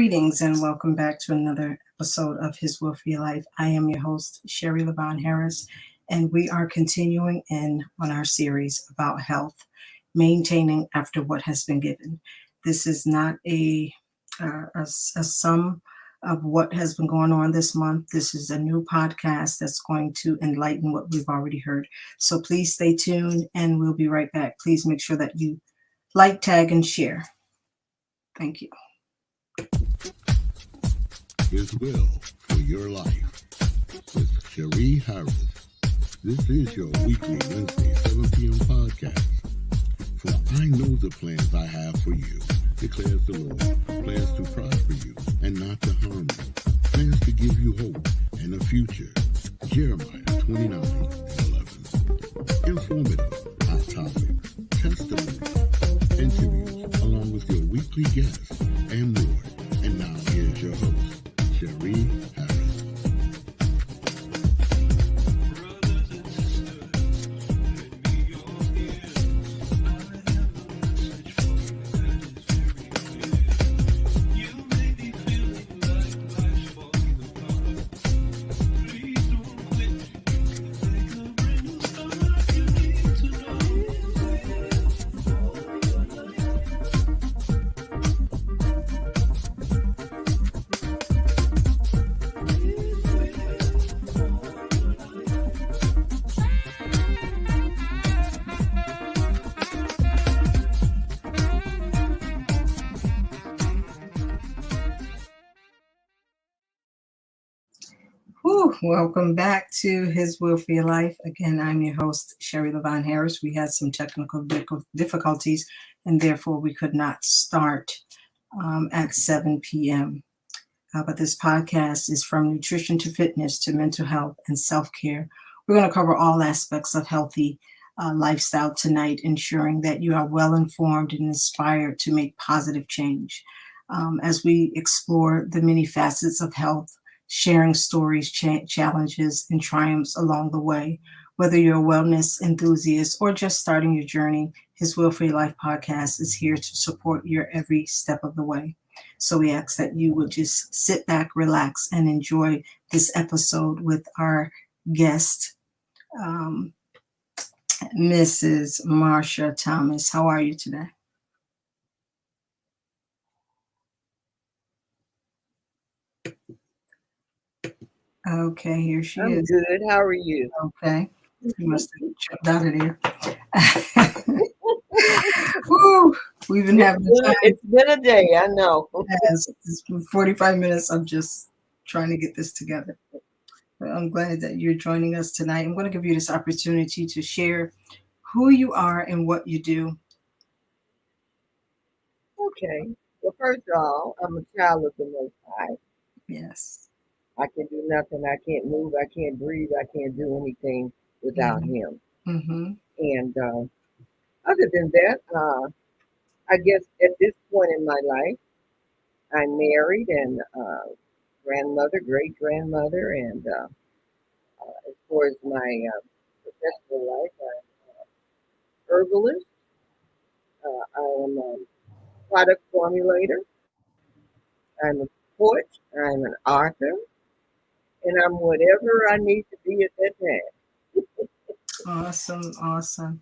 Greetings and welcome back to another episode of His Will for Your Life. I am your host, Sherry Levon Harris, and we are continuing on our series about health, maintaining after what has been given. This is not a sum of what has been going on this month. This is a new podcast that's going to enlighten what we've already heard. So please stay tuned and we'll be right back. Please make sure that you like, tag, and share. Thank you. His will for your life with Cherie Harris. This is your weekly Wednesday 7 p.m. podcast. For I know the plans I have for you, declares the Lord, plans to prosper you and not to harm you, plans to give you hope and a future. Jeremiah 29:11. Informative, hot topics, testimonies, interviews, along with your weekly guests and more. And now here's your host, Cherie Harris. Welcome back to His Will for Your Life. Again, I'm your host, Sherry Levon Harris. We had some technical difficulties, and therefore we could not start at 7 p.m. But this podcast is from nutrition to fitness to mental health and self-care. We're going to cover all aspects of healthy lifestyle tonight, ensuring that you are well informed and inspired to make positive change. As we explore the many facets of health, sharing stories, challenges, and triumphs along the way. Whether you're a wellness enthusiast or just starting your journey, His Will for Your Life podcast is here to support your every step of the way. So we ask that you would just sit back, relax, and enjoy this episode with our guest, Mrs. Marsha Thomas. How are you today? Okay, here she I'm is. good. How are you? Okay. You must have jumped out of there. Woo, we've been having time. It's been a day, I know. Yes, it's been 45 minutes. I'm just trying to get this together. But I'm glad that you're joining us tonight. I'm going to give you this opportunity to share who you are and what you do. Okay. Well, first of all, I'm a child of the Most High. Yes. I can do nothing. I can't move. I can't breathe. I can't do anything without Him. Mm-hmm. And other than that, I guess at this point in my life, I'm married and grandmother, great grandmother, and as far as my professional life, I'm herbalist. I am a product formulator. I'm a poet. I'm an author. And I'm whatever I need to be at that time. Awesome.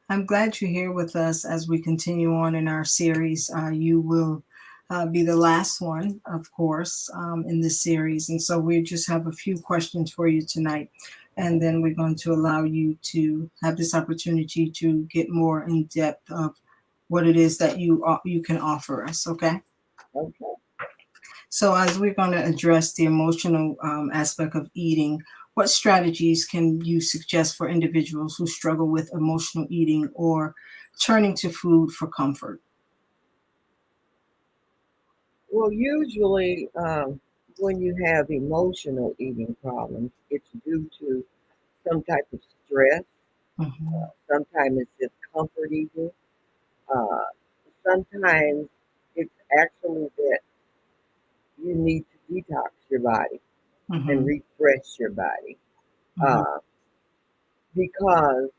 I'm glad you're here with us as we continue on in our series. You will be the last one, of course, in this series. And so we just have a few questions for you tonight. And then we're going to allow you to have this opportunity to get more in depth of what it is that you can offer us. Okay? Okay. So as we're going to address the emotional aspect of eating, what strategies can you suggest for individuals who struggle with emotional eating or turning to food for comfort? Well, usually when you have emotional eating problems, it's due to some type of stress. Mm-hmm. Sometimes it's just comfort eating. Sometimes it's actually that you need to detox your body and refresh your body. Because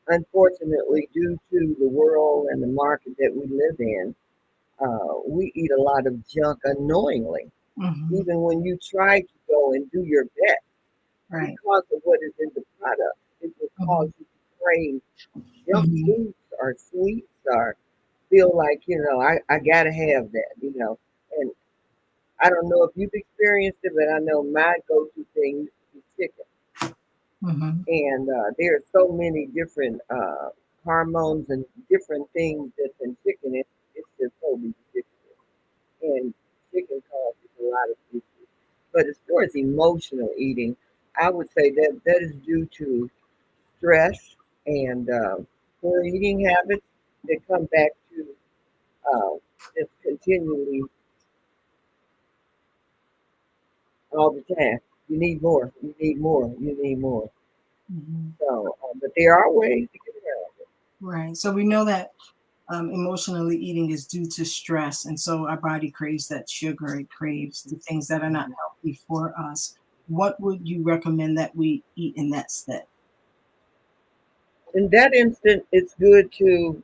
unfortunately, due to the world and the market that we live in, We eat a lot of junk unknowingly, Hmm. even when you try to go and do your best Right. because of what is in the product. It will cause Hmm. you to crave junk Hmm. foods or sweets or feel like, I got to have that. And I don't know if you've experienced it, but I know my go to thing is chicken. Hmm. And there are so many different hormones and different things that's in chicken. It's just totally ridiculous. And chicken causes a lot of issues. But as far as emotional eating, I would say that that is due to stress and poor eating habits that come back to uh, just continually all the time. You need more. You need more. You need more. Hmm. So, but there are ways to get around it. Right. So we know that emotionally eating is due to stress, and so our body craves that sugar. It craves the things that are not healthy for us. What would you recommend that we eat in that stead? In that instant, it's good to,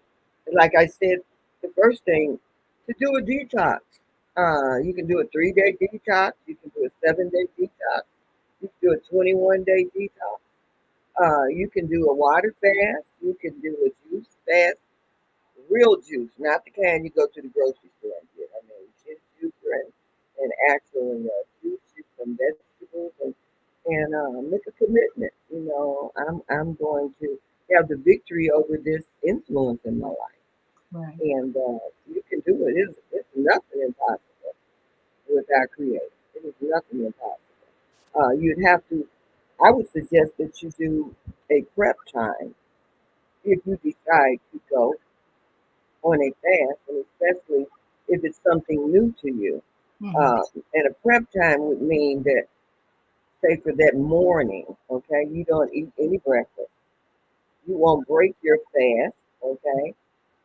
like I said, the first thing, to do a detox. You can do a 3 day detox. You can do a 7 day detox. You can do a 21-day detox. You can do a water fast. You can do a juice fast. Real juice, not the kind you go to the grocery store and get. I mean, get juicer and actual juice you some vegetables and make a commitment. I'm going to have the victory over this influence in my life, Right. and you can do it. It's nothing impossible with our Creator. It is nothing impossible. You'd have to. I would suggest that you do a prep time if you decide to go on a fast, and especially if it's something new to you. Hmm. Uh, and a prep time would mean that, say, for that morning, okay, you don't eat any breakfast. You won't break your fast, okay,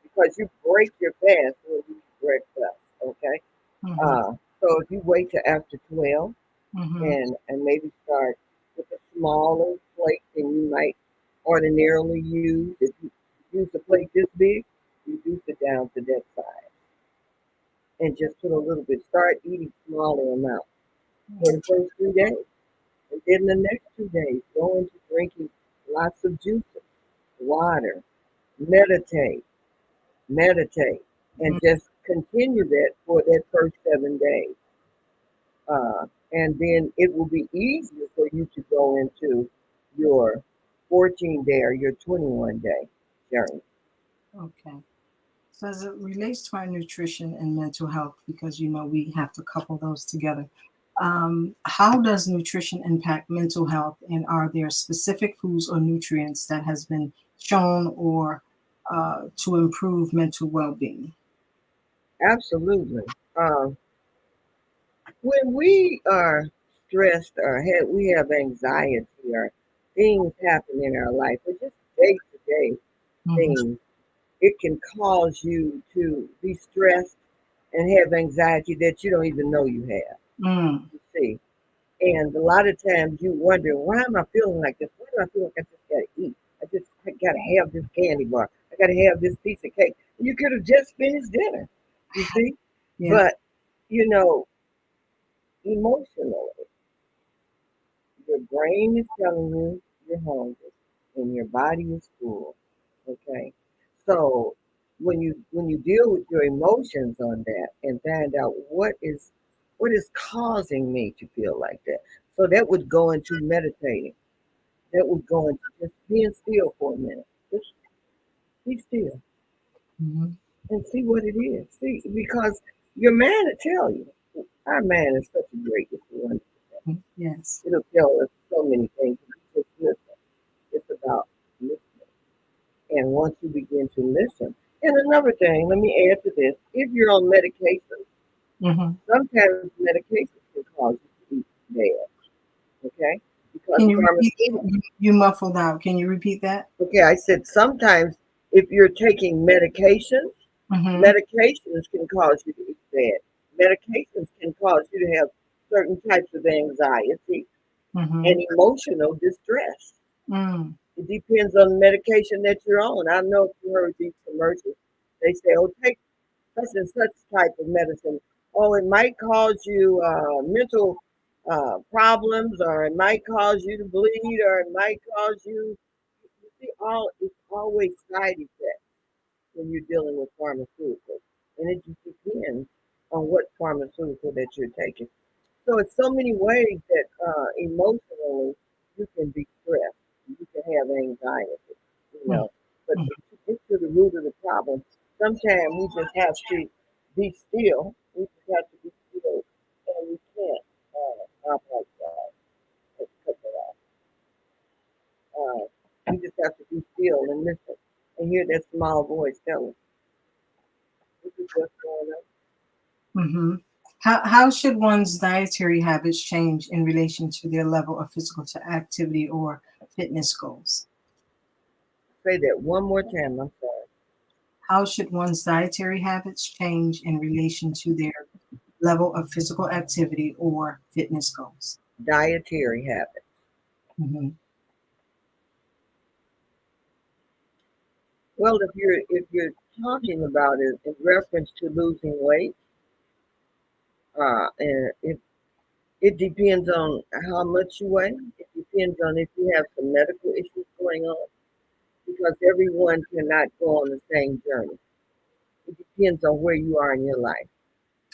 because you break your fast when you eat breakfast, okay. Hmm. Uh, so if you wait till after 12 Hmm. and maybe start with a smaller plate than you might ordinarily use, if you use a plate this big, reduce it down to that size and just put a little bit. Start eating smaller amounts for the first 3 days. And then the next 2 days, go into drinking lots of juices, water, meditate, meditate, and just continue that for that first 7 days. And then it will be easier for you to go into your 14-day or your 21-day journey. Okay. So as it relates to our nutrition and mental health, because we have to couple those together. How does nutrition impact mental health, and are there specific foods or nutrients that has been shown or to improve mental well-being? Absolutely. When we are stressed or we have anxiety or things happen in our life, or just day to day Hmm. things, it can cause you to be stressed and have anxiety that you don't even know you have. Mm. You see, and a lot of times you wonder, why am I feeling like this? Why do I feel like I just gotta eat? I gotta have this candy bar. I gotta have this piece of cake. You could have just finished dinner. You see, Yeah. but you know, emotionally, your brain is telling you you're hungry and your body is full. Okay. So when you deal with your emotions on that and find out what is causing me to feel like that. So that would go into meditating. That would go into just being still for a minute. Just be still Hmm. and see what it is. See, because your man will tell you. Our man is such a great one. Yes. It'll tell us so many things. Just listen. It's about listening. And once you begin to listen, and another thing, let me add to this: if you're on medication, Hmm. sometimes medications can cause you to eat bad. Okay, because Can you repeat? pharmaceutical. You muffled out. Can you repeat that? Okay, I said sometimes if you're taking Hmm. medications can cause you to eat bad. Medications can cause you to have certain types of anxiety Hmm. and emotional distress. Mm. It depends on the medication that you're on. I know if you heard these commercials, they say, "Oh, take such and such type of medicine. Oh, it might cause you mental problems, or it might cause you to bleed, or it might cause you. You see, all it's always side effects when you're dealing with pharmaceuticals, and it just depends on what pharmaceutical that you're taking. So it's so many ways that emotionally you can be stressed, you can have anxiety, you Mm, know. But mm, to get to the root of the problem, sometimes we just have to be still. We just have to be still, and we can't. I apologize. Let's cut that off. We just have to be still and listen and hear that small voice tell us this is what's going on. mhm. How should one's dietary habits change in relation to their level of physical activity or fitness goals? Say that one more time. I'm sorry. How should one's dietary habits change in relation to their level of physical activity or fitness goals? Dietary habits. Mhm. Well, if you're talking about it in reference to losing weight, and it depends on how much you weigh. It depends on if you have some medical issues going on, because everyone cannot go on the same journey. It depends on where you are in your life.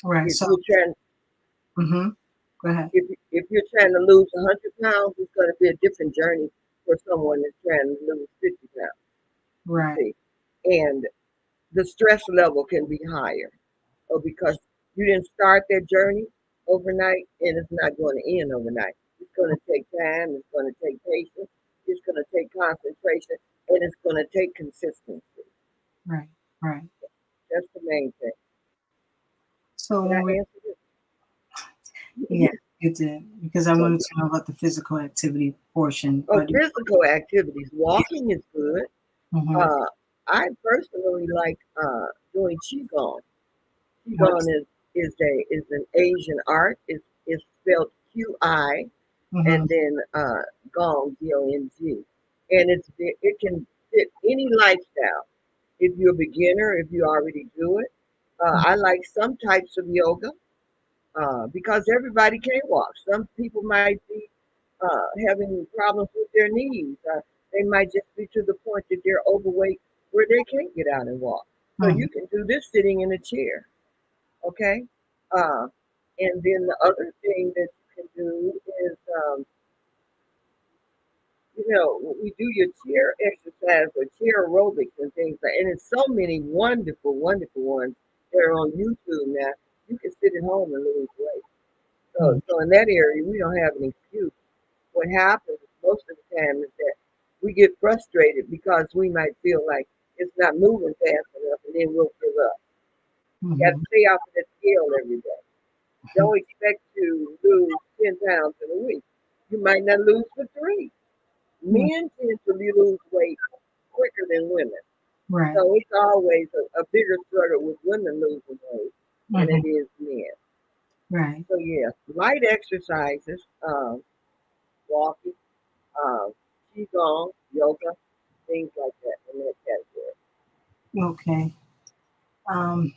Right. If So, you're trying, mhm. Go ahead. if you're trying to lose 100 pounds, it's going to be a different journey for someone that's trying to lose 50 pounds. You Right. see, and the stress level can be higher, or because you didn't start that journey overnight, and it's not going to end overnight. It's going to take time, it's going to take patience, it's going to take concentration, and it's going to take consistency. Right. Right. That's the main thing. So Did when I we, answer this? yeah, you did because I So wanted yeah. to know about the physical activity portion, Oh, but physical activities. Walking is good. mhm. Uh, I personally like doing qigong. What Qigong is? is an Asian art. It's spelled Qi Mhm. and then Gong, Gong, and it can fit any lifestyle. If you're a beginner, if you already do it, I like some types of yoga because everybody can't walk. Some people might be having problems with their knees. They might just be to the point that they're overweight where they can't get out and walk. So Mhm. you can do this sitting in a chair, okay? Uh, and then the other thing that you can do is we do your chair exercise or chair aerobics and things like, and it's so many wonderful, wonderful ones that are on YouTube now. You can sit at home and lose weight. Mhm. So in that area, we don't have an excuse. What happens most of the time is that we get frustrated because we might feel like it's not moving fast enough, and then we'll give up. You got to Mhm. stay off of that scale every day. Don't expect to lose 10 pounds in a week. You might not lose for three. Mhm. Men tend to lose weight quicker than women. Right. So it's always a bigger struggle with women losing weight than Mhm. it is men. Right. So yeah, light exercises, walking, um, qigong, yoga, things like that in that category. Okay.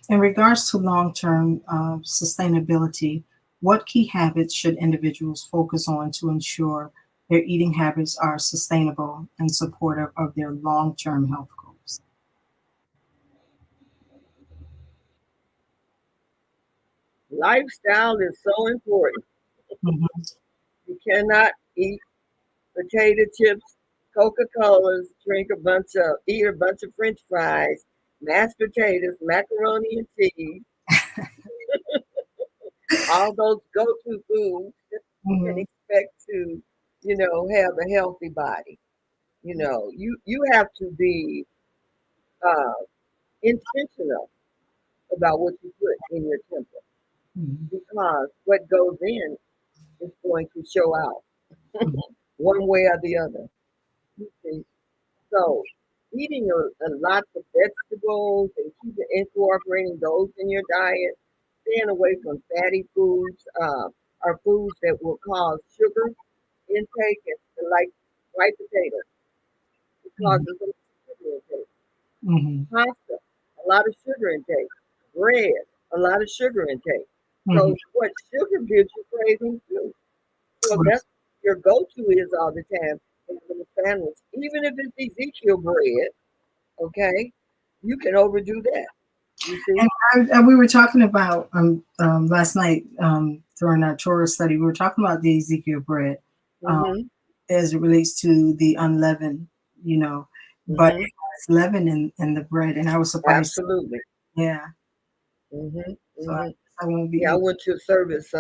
In regards to long-term sustainability, what key habits should individuals focus on to ensure their eating habits are sustainable and supportive of their long-term health goals? Lifestyle is so important. Mhm. You cannot eat potato chips, Coca Colas, eat a bunch of French fries, mashed potatoes, macaroni and cheese, all those go-to foods, and Mhm. expect to, have a healthy body. You have to be uh, intentional about what you put in your temple, Mhm. because what goes in is going to show out Mhm. one way or the other. You see, so eating a lots of vegetables and keeping incorporating those in your diet, staying away from fatty foods, or foods that will cause sugar intake, and like white potatoes, it Mhm. causes a lot of sugar intake. Mhm. Pasta, a lot of sugar intake. bread, a lot of sugar intake. Mhm. So what sugar gives you cravings too. So that's your go-to is all the time having a sandwich, even if it's Ezekiel bread. Okay, you can overdo that. You see? And we were talking about last night during our Torah study. We were talking about the Ezekiel bread um, Mhm. as it relates to the unleavened, you know, but Mhm. it has leaven in the bread, and I was surprised. Absolutely. Yeah, Mhm. so Mhm. I won't be Yeah, I eating. went to a service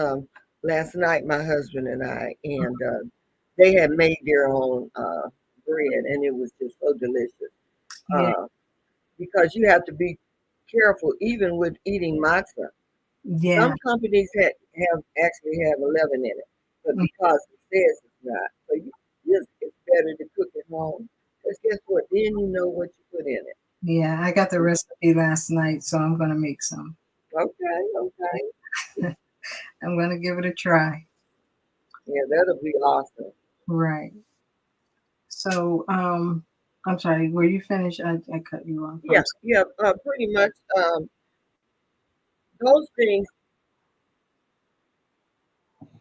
last night, my husband and I, and they had made their own bread, and it was just so delicious. Yeah, Uh, because you have to be careful, even with eating matzah. yeah, Some companies have actually have 11 in it, but mm, because it says it's not, so it's better to cook at home. Because guess what? Then you know what you put in it. yeah. I got the recipe last night, so I'm gonna make some. Okay, okay. I'm gonna give it a try. Yeah, that'll be awesome. Right. So, I'm sorry. Were you finished? I cut you off. Yeah, yeah, pretty much. Those things,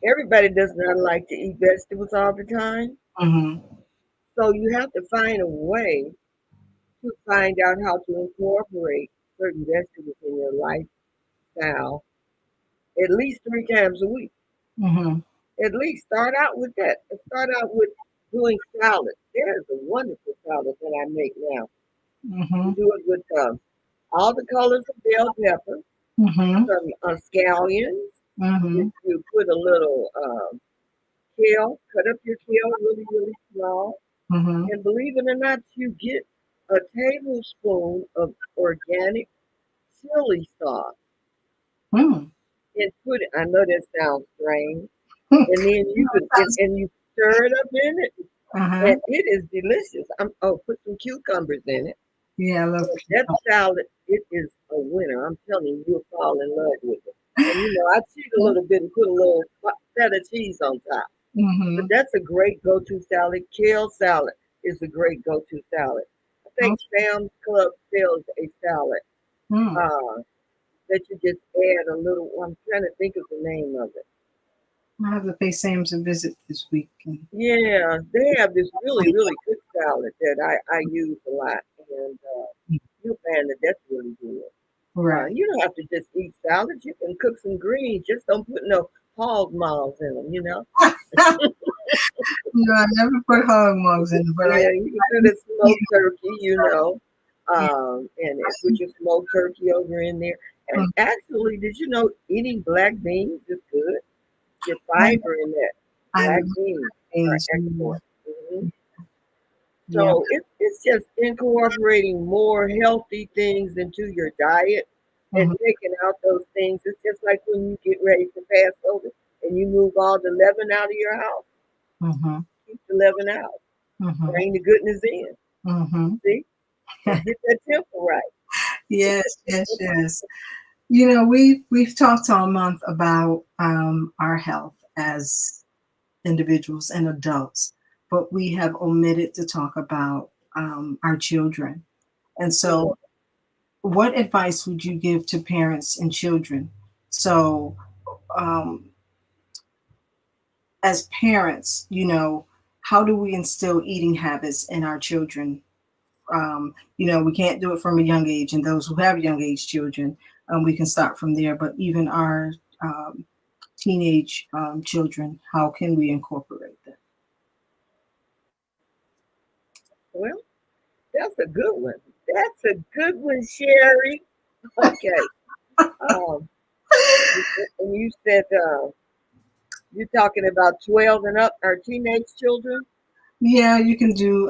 everybody does not like to eat vegetables all the time. Mm-hmm. So you have to find a way to find out how to incorporate certain vegetables in your lifestyle at least 3 times a week. Mm-hmm. At least start out with that. Start out with doing salad. There's a wonderful salad that I make now. Mm-hmm. You do it with all the colors of bell pepper, Mm-hmm. some scallions. Mm-hmm. You put a little kale, cut up your kale really, really small. Mm-hmm. And believe it or not, you get a tablespoon of organic chili sauce Mm. and put it. I know that sounds strange. You And then you know, could, it sounds, and you stir it up in it, uh-huh. and it is delicious. Put some cucumbers in it. Yeah, I love And that salad, it is a winner. I'm telling you, you'll fall in love with it. And I cheat a little bit and put a little feta cheese on top. But mm-hmm. that's a great go-to salad. Kale salad is a great go-to salad. I think Sam's Club sells a salad Mm-hmm. uh, that you just add a little. I'm trying to think of the name of it. I have to pay Sam's a visit this week. And Yeah, they have this really, hopefully, really good salad that I use a lot, and you'll find that that's really good. right. You don't have to just eat salads. You can cook some greens. Just don't put no hog maws in them. No, I never put hog mugs in, but Yeah, you can do I the smoked turkey. yeah. And put your smoked turkey over in there. And actually, did you know eating black beans is good? Your I, fiber in that I black love beans are things. excellent. Hmm. Yeah. So it's just incorporating more healthy things into your diet and Mm-hmm. taking out those things. It's just like when you get ready for Passover and you move all the leaven out of your house, Mm-hmm. keep the leaven out, Mm-hmm. bring the goodness in. Mm-hmm. See? And get that temple right. Yes, yes, yes. You know, we've talked all month about our health as individuals and adults, but we have omitted to talk about our children. And Mhm. so, what advice would you give to parents and children? So, um, as parents, how do we instill eating habits in our children? We can't do it from a young age, and those who have young age children, we can start from there. But even our um, teenage children, how can we incorporate them? Well, that's a good one. That's a good one, Sherry. Okay. Um, and you said you're talking about 12 and up, our teenage children. Yeah, you can do.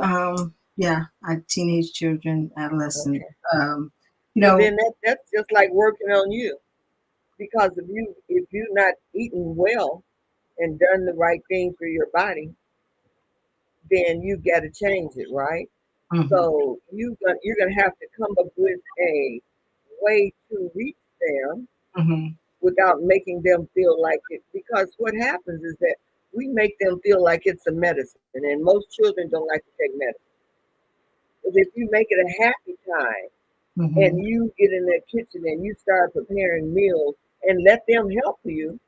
Yeah, our teenage children, adolescent. Okay. Um, you Well, know. then that's just like working on you because if you're not eating well and done the right thing for your body, then you got to change it, right? Mhm, So you're gonna have to come up with a way to reach them mhm, without making them feel like it. Because what happens is that we make them feel like it's a medicine, and most children don't like to take medicine. But if you make it a happy time, Mm-hmm. and you get in that kitchen and you start preparing meals and let them help you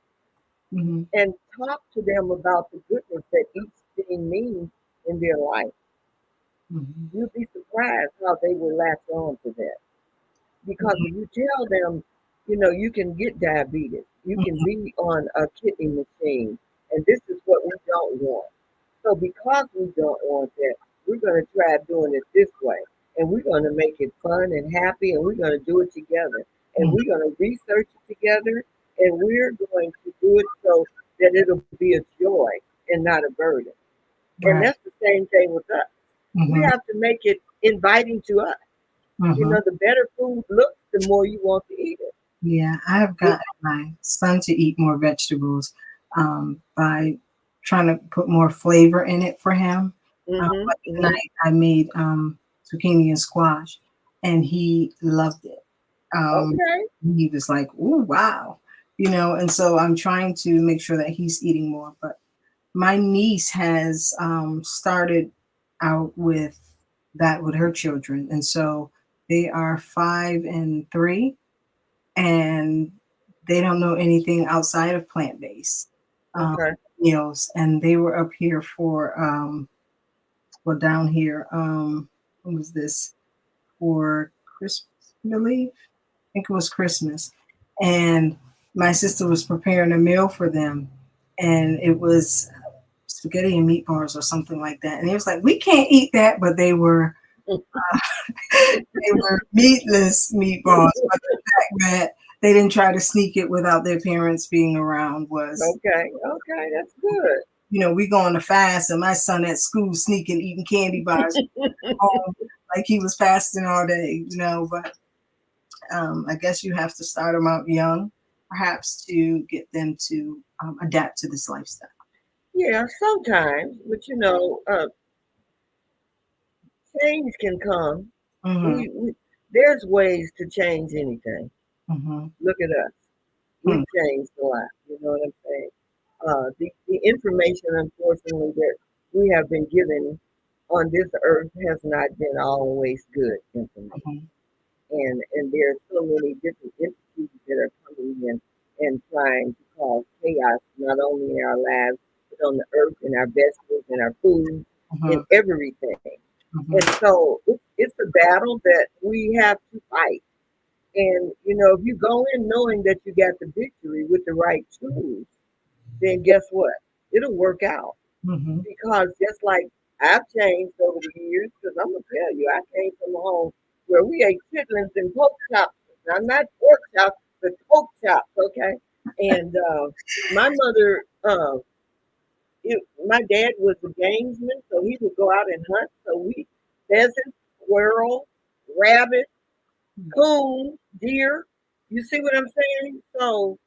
Mm-hmm. and talk to them about the goodness that each thing means in their life. Mm-hmm. You'd be surprised how they will latch on to that. Because if you tell them, you can get diabetes, you can be on a kidney machine, and this is what we don't want. So because we don't want that, we're going to try doing it this way. And we're going to make it fun and happy, and we're going to do it together. And Mm-hmm. we're going to research it together, and we're going to do it so that it'll be a joy and not a burden. And that's Right. the same thing with us. We Mm-hmm. have to make it inviting to us. Mm-hmm. The better food looks, the more you want to eat it. Yeah, I have It gotten my son to eat more vegetables by trying to put more flavor in it for him. mhm, Like mhm. tonight, I made zucchini and squash, and he loved it. Um, Okay. he was like, "Ooh, wow," And so I'm trying to make sure that he's eating more. But my niece has started out with that with her children, and so they are 5 and 3, and they don't know anything outside of plant-based um, Okay. meals. And they were up here for well, down here, what was this, for Christmas, I believe. I think it was Christmas. And my sister was preparing a meal for them, and it was spaghetti and meatballs or something like that. And it was like, we can't eat that, but they were they were meatless meatballs. But the fact that they didn't try to sneak it without their parents being around was, Okay. Okay. That's good. we go on a fast, and my son at school sneaking eating candy bars home like he was fasting all day. But I guess you have to start them out young, perhaps, to get them to adapt to this lifestyle. Yeah, sometimes, but change can come. Mm-hmm. There's ways to change anything. Mm-hmm. Look at us. We've changed a lot. You know what I'm saying? The information, unfortunately, that we have been given on this earth has not been always good information. Mm-hmm. And there's so many different entities that are coming in and trying to cause chaos not only in our lives but on the earth, in our vegetables, in our food, in Mm-hmm. everything. And Mm-hmm. so it's a battle that we have to fight. And if you go in knowing that you got the victory with the right tools, then guess what? It'll work out. Mm-hmm. Because just like I've changed over the years, because I'm gonna tell you, I came from a home where we ate chitlins and pork chops. Now not pork chops, but pork chops, okay? And my mother, my dad was a gamesman, so he would go out and hunt. So we pheasant, squirrel, rabbit, coon, deer. You see what I'm saying? So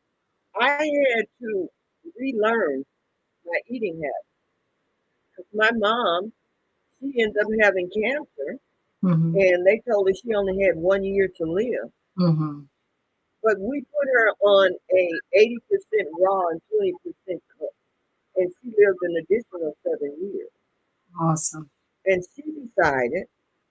I had to relearn my eating habits. 'Cause my mom, she ended up having cancer, Mm-hmm. and they told her she only had 1 year to live. Mm-hmm. But we put her on a 80% raw and 20% cooked, and she lived an additional 7 years. Awesome. And she decided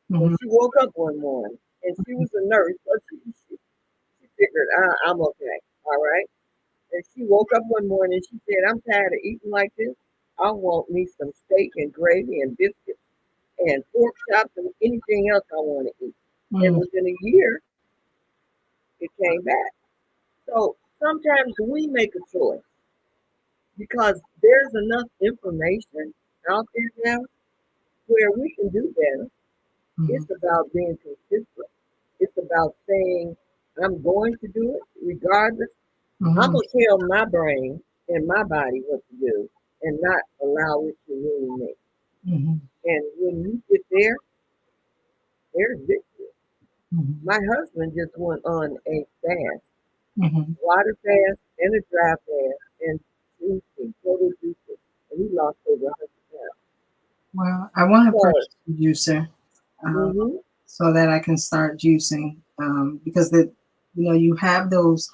when Mm-hmm. she woke up one morning, and she was a nurse, so she figured, I'm okay, all right. And she woke up one morning and she said, I'm tired of eating like this. I want me some steak and gravy and biscuits and pork chops and anything else I want to eat. And Mm-hmm. within a year, it came back. So sometimes we make a choice because there's enough information out there now where we can do better. It's about being consistent. It's about saying, I'm going to do it regardless. I'm Mm-hmm. going to tell my brain and my body what to do and not allow it to rule me. Mm-hmm. And when you get there, there's victory. Mm-hmm. My husband just went on a fast, Mm-hmm. water fast and a dry fast, and juicing, total juicing, and he lost over 100 pounds. Well, I want to So, purchase a juicer uh, mm-hmm, so that I can start juicing, because you have those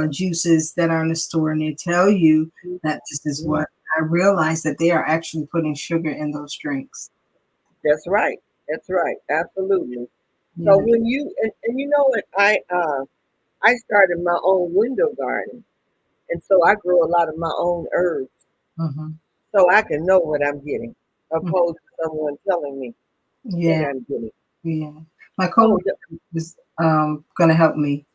juices that are in the store, and they tell you that this is mm-hmm, what. I realize that they are actually putting sugar in those drinks. that's right. That's right. Absolutely. So Yeah. when you know what, I started my own window garden, and so I grow a lot of my own herbs, Hmm. so I can know what I'm getting, opposed to someone telling me what Yeah. I'm getting. Yeah. My Oh, coworker was going to help me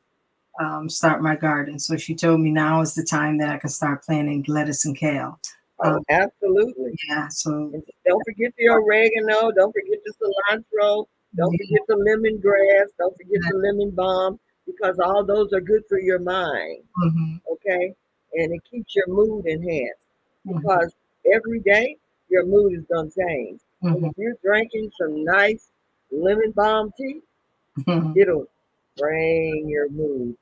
start my garden. So she told me now is the time that I can start planting lettuce and kale. oh, Um, absolutely. yeah. So And don't forget the oregano. Don't forget the cilantro. Don't yeah. forget the lemongrass. Don't forget the lemon balm because all those are good for your mind. Hmm. Okay, and it keeps your mood enhanced Hmm. because every day your mood is gonna change. And Hmm. if you're drinking some nice lemon balm tea, Hmm. it'll bring your mood.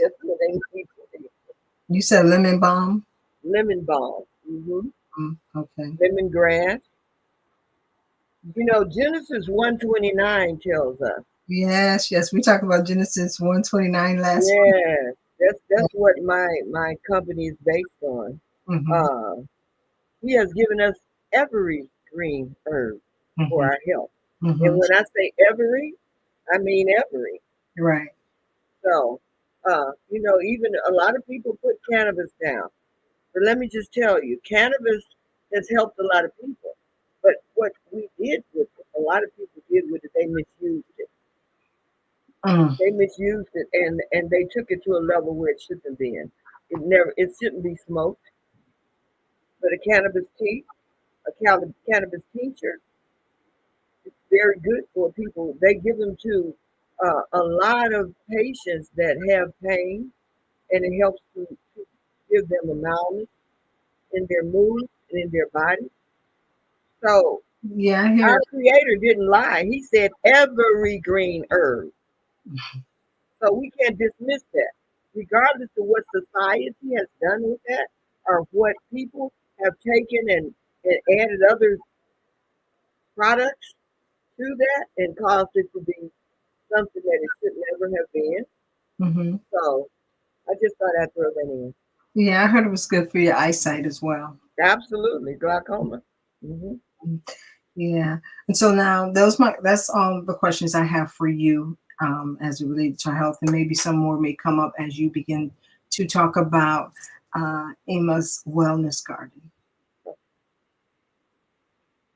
That's what they need to do. You said lemon balm. Lemon balm, Okay. lemongrass. You know, Genesis 129 tells us. Yes, yes. We talked about Genesis 129 last week. Yes, that's what my company is based on. Hmm. Uh, he has given us every green herb for Hmm. our health, and Hmm. when I say every, I mean every. Right. So, even a lot of people put cannabis down, but let me just tell you, cannabis has helped a lot of people. But what we did with it, a lot of people did with it, they misused it. Mm. They misused it, and they took it to a level where it shouldn't have been. It shouldn't be smoked. But a cannabis tea, cannabis tincture, it's very good for people. They give them to a lot of patients that have pain, and it helps to give them a mildness in their mood and in their body. So Yeah, I hear. our creator didn't lie. He said every green herb. So we can't dismiss that. Regardless of what society has done with that or what people have taken and added other products to that and caused it to be something that it should never have been. Hmm. So I just thought I'd throw that in. Yeah, I heard it was good for your eyesight as well. Absolutely, glaucoma. Hmm. Yeah. And so now that's all the questions I have for you as it relates to health, and maybe some more may come up as you begin to talk about Emma's Wellness Garden.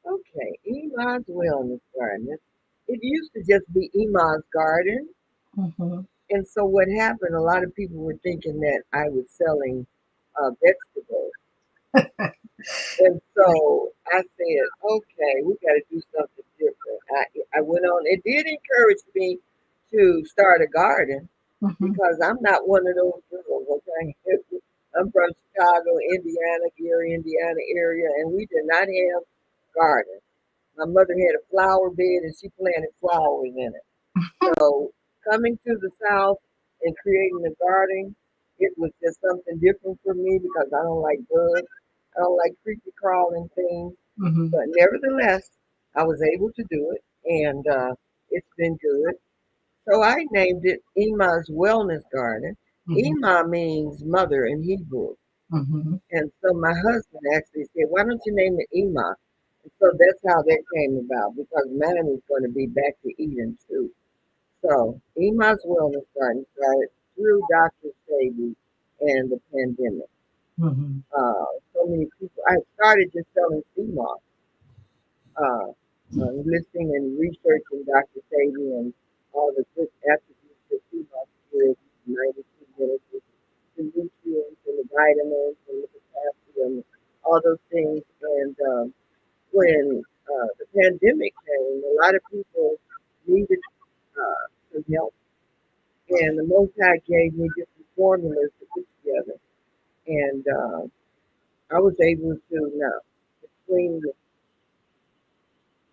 Okay, Iman's Wellness Garden. It used to just be Iman's Garden. Hmm. And so what happened, a lot of people were thinking that I was selling vegetables. And so I said, okay, we got to do something different. I went on. It did encourage me to start a garden Hmm. because I'm not one of those girls, okay? I'm from Chicago, Indiana, Gary, Indiana area, and we did not have gardens. My mother had a flower bed and she planted flowers in it. So coming to the South and creating a garden, it was just something different for me because I don't like bugs. I don't like creepy crawling things. Hmm. But nevertheless, I was able to do it and it's been good. So I named it Ima's Wellness Garden. Hmm. Ima means mother in Hebrew. Hmm. And so my husband actually said, why don't you name it Ima? And so that's how that came about because mine is going to be back to Eden too. So, Ima's Wellness Garden started through Dr. Sadie and the pandemic. Hmm. So many people, I started just selling sea moss, uh, listening and researching Dr. Sadie and all the good attributes that sea moss gives, 92 minutes, the nutrients and the vitamins and the potassium, all those things. And when the pandemic came, a lot of people needed some help. And the Most High gave me different formulas to put together. And I was able to now, between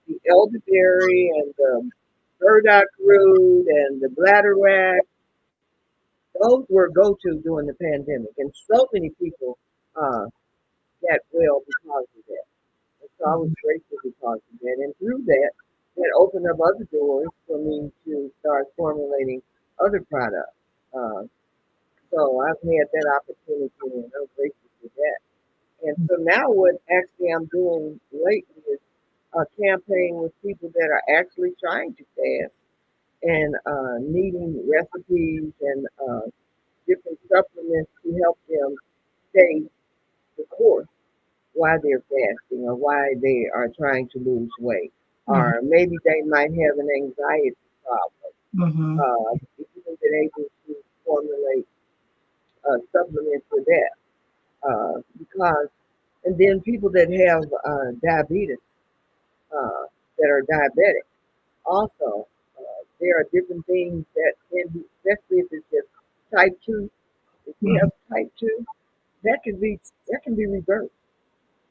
the elderberry and the burdock root and the bladderwrack, those were go-to during the pandemic. And so many people uh, got well because of that. And so I was grateful because of that. And through that, that opened up other doors for me to start formulating other products. Uh, So I've had that opportunity and I'm grateful for that. And so now what actually I'm doing lately is a campaign with people that are actually trying to fast and needing recipes and different supplements to help them stay the course why they're fasting or why they are trying to lose weight. Mm-hmm. Or maybe they might have an anxiety problem. Mm-hmm. If you've been able to formulate supplements for that, because and then people that have diabetes, that are diabetic, also there are different things that can be, especially if it's just type two. If you Mm-hmm. have type two, that can be reversed.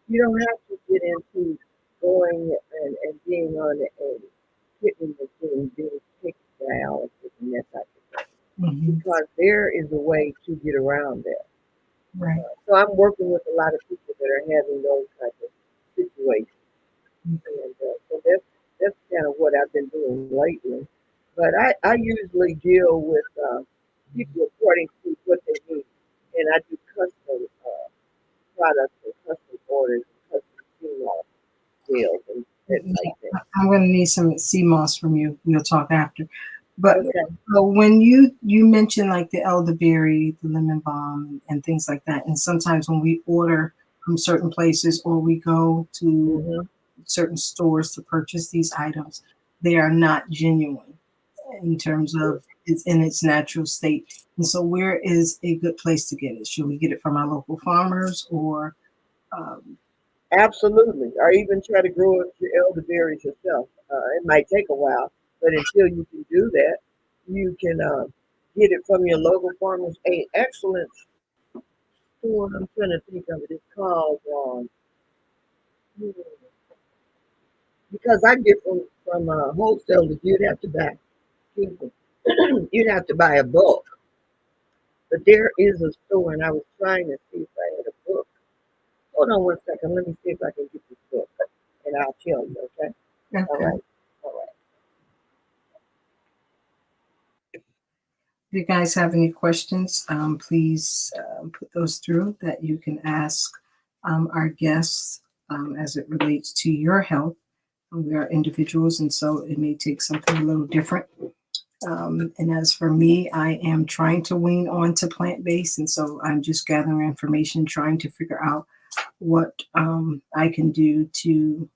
You don't have to get into going and being on a kidney machine, being taken dialysis and that type of thing, Mm-hmm. because there is a way to get around that. Right. So I'm working with a lot of people that are having those type of situations, and so that's kind of what I've been doing lately. But I usually deal with people according to what they need, and I do custom products and custom orders and custom CMOS sales and that type thing. I'm going to need some sea moss from you. We'll talk after. But Okay. when you mention like the elderberry, the lemon balm, and things like that, and sometimes when we order from certain places or we go to Hmm. certain stores to purchase these items, they are not genuine in terms of it's in its natural state. And so, where is a good place to get it? Should we get it from our local farmers or um, Absolutely. Or even try to grow up your elderberries yourself. It might take a while, but until you can do that, you can get it from your local farmers. A excellent store, I'm trying to think of it, it's called, because I get from wholesalers, you'd have to buy, excuse me, you'd have to buy a bulk. But there is a store, and I was trying to see if I had a book. Hold on one second. Let me see if I can get this book, and I'll tell you, okay? All okay. right. All right. If you guys have any questions, please put those through that you can ask our guests as it relates to your health. We are individuals, and so it may take something a little different. And as for me, I am trying to wean on to plant based, and so I'm just gathering information, trying to figure out what I can do to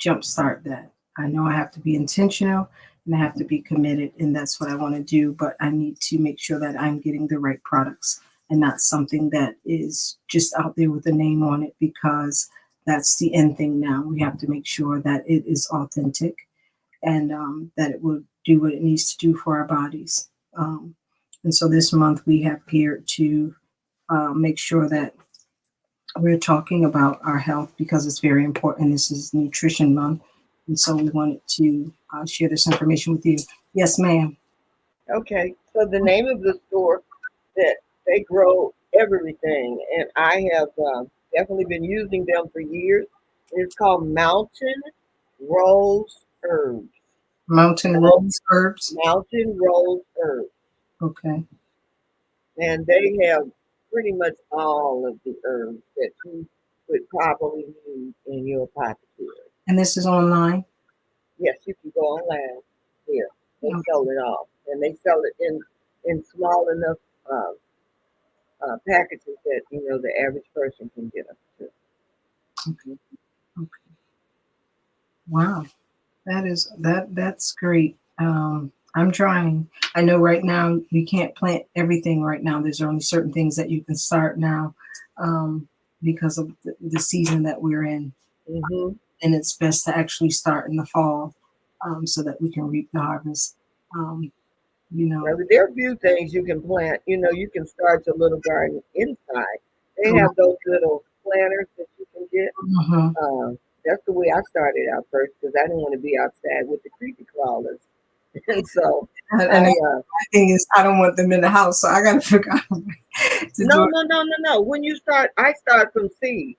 jumpstart that. I know I have to be intentional and I have to be committed, and that's what I want to do. But I need to make sure that I'm getting the right products and not something that is just out there with a name on it because that's the end thing now. We have to make sure that it is authentic and that it will do what it needs to do for our bodies. Um, and so this month we have here to make sure that we're talking about our health because it's very important. This is Nutrition Month. And so we wanted to share this information with you. Yes, ma'am. Okay. So the name of the store that they grow everything, and I have definitely been using them for years. It's called Mountain Rose Herbs. Mountain Mount, Rose Herbs. Mountain Rose Herbs, Okay. and they have pretty much all of the herbs that you would probably need in your apothecary. And this is online. Yes, you can go online here. They Okay. sell it all, and they sell it in small enough packages that the average person can get them too. Okay. Okay. Wow. That's great. I'm trying. I know right now we can't plant everything right now. There's only certain things that you can start now um, because of the season that we're in. Hmm. And it's best to actually start in the fall so that we can reap the harvest. Um, you know, There are a few things you can plant. You can start your little garden inside. They correct. have those little planters that you can get. Mhm. That's the way I started out first because I didn't want to be outside with the creepy crawlers. And so And I, the thing is, I don't want them in the house, so I got to figure out a way to do no, it. no, no, no, no. When you start, I start from seed.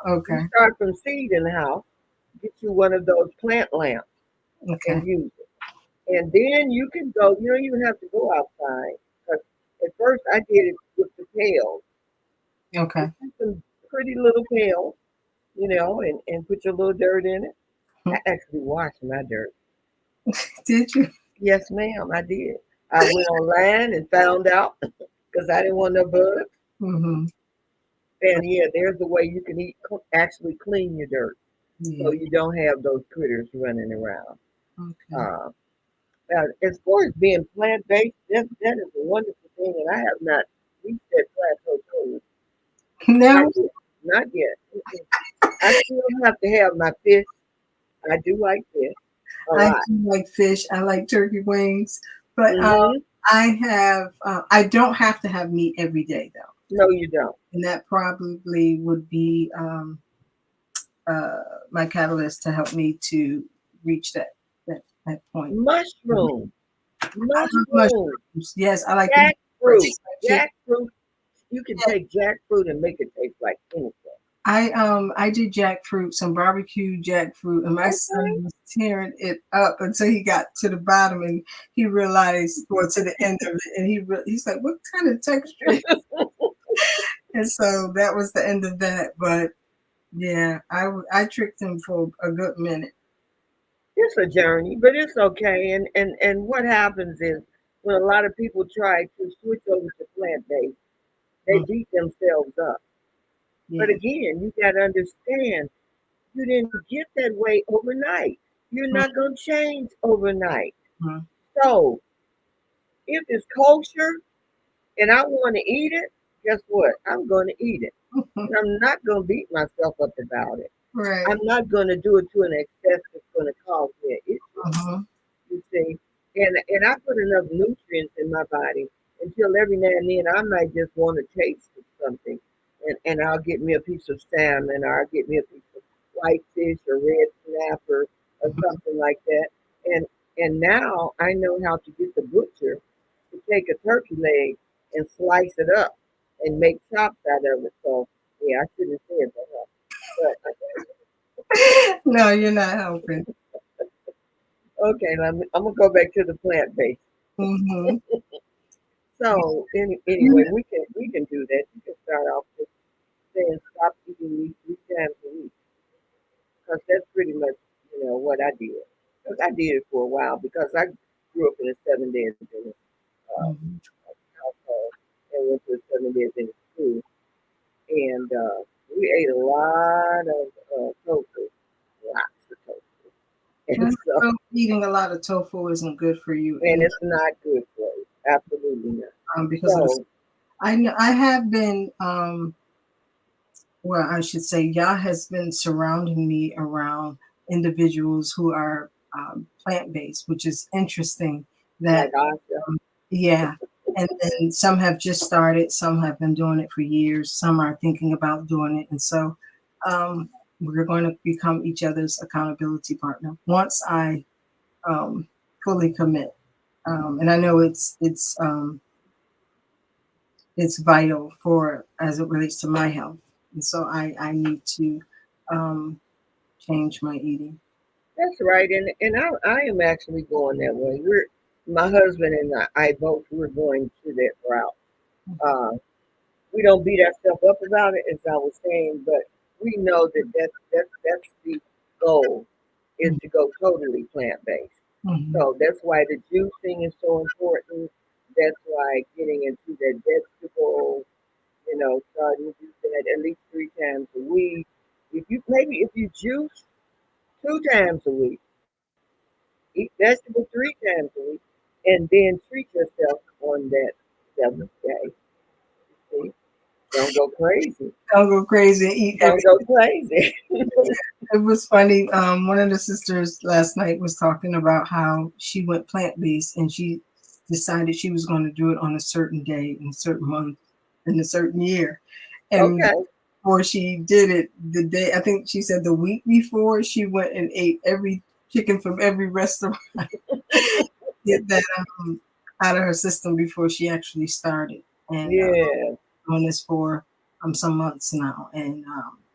You Okay. start from seed in the house, get you one of those plant lamps and Okay. use it. And then you can go, you don't even have to go outside. Because at first I did it with the pails. Okay. Just get some pretty little pails, and put your little dirt in it. I actually washed my dirt. Did you? Yes, ma'am, I did. I went online and found out because I didn't want no bugs. Mm-hmm. And yeah, there's a way you can actually clean your dirt so Yeah. you don't have those critters running around. Okay. Uh, as far as being plant based, that is a wonderful thing, and I have not reached that plateau totally. Not No, yet. Not yet. Mm-mm. I still have to have my fish. I do like fish a I lot. do like fish. I like turkey wings, but Hmm. I have. I don't have to have meat every day though, No, you don't. and that probably would be uh, my catalyst to help me to reach that point. Mushroom. I love Mushroom. mushrooms. Yes, I like them for Jackfruit. chicken. Jackfruit. You can take jackfruit and make it taste like anything. I did jackfruit, some barbecue jackfruit, and my Okay. son was tearing it up until he got to the bottom and he realized, or to the end of it, and he's like, "What kind of texture?" And so that was the end of that. But yeah, I tricked him for a good minute. It's a journey, but it's okay. And what happens is when a lot of people try to switch over to plant based, they Mm, beat themselves up. But yeah. again, you got to understand you didn't get that way overnight. You're Mm, not going to change overnight. mm, So if it's kosher and I want to eat it, guess what? I'm going to eat it. And I'm not going to beat myself up about it. I'm right. not going to do it to an excess that's going to cause me an issue. Uh-huh. You see, and I put enough nutrients in my body until every now and then I might just want to taste of something, and I'll get me a piece of salmon, or I'll get me a piece of whitefish or red snapper or something like that, and and now I know how to get the butcher to take a turkey leg and slice it up and make chops out of it. So yeah, I shouldn't have said that, but No, you're not helping. okay, I'm gonna go back to the plant based. Hmm. Anyway, we can do that. You can start off with saying stop eating meat 3 times a week, because that's pretty much what I did. 'Cause I did it for a while because I grew up in a 7 day Adventist uh, Hmm. household and went to a 7 day Adventist school, and we ate a lot of tofu, lots of tofu, and so So eating a lot of tofu isn't good for you, and it's not good for you, absolutely not. because of the. So I know I have been. Well, I should say, Yah has been surrounding me around individuals who are plant based, which is interesting. like That Asha, yeah, and then some have just started, some have been doing it for years, some are thinking about doing it, and so um, we're going to become each other's accountability partner once I um, fully commit. And I know it's vital for as it relates to my health, and so I need to um, change my eating. that's right, and I am actually going that way. My husband and I both we're going to that route. Uh, we don't beat ourselves up about it, as I was saying, but we know that that's the goal is to go totally plant based. Mhm. So that's why the juicing is so important. That's why getting into that vegetable, starting to do that at least 3 times a week. If you juice 2 times a week, eat vegetables 3 times a week, and then treat yourself on that seventh day. See, don't go crazy. I'll go crazy and eat Don't every. go crazy. It was funny. One of the sisters last night was talking about how she went plant based and she decided she was going to do it on a certain day in a certain month in a certain year. And Okay. before she did it, the day I think she said the week before, she went and ate every chicken from every restaurant. Get that out of her system before she actually started. And Yeah. doing this for some months now, and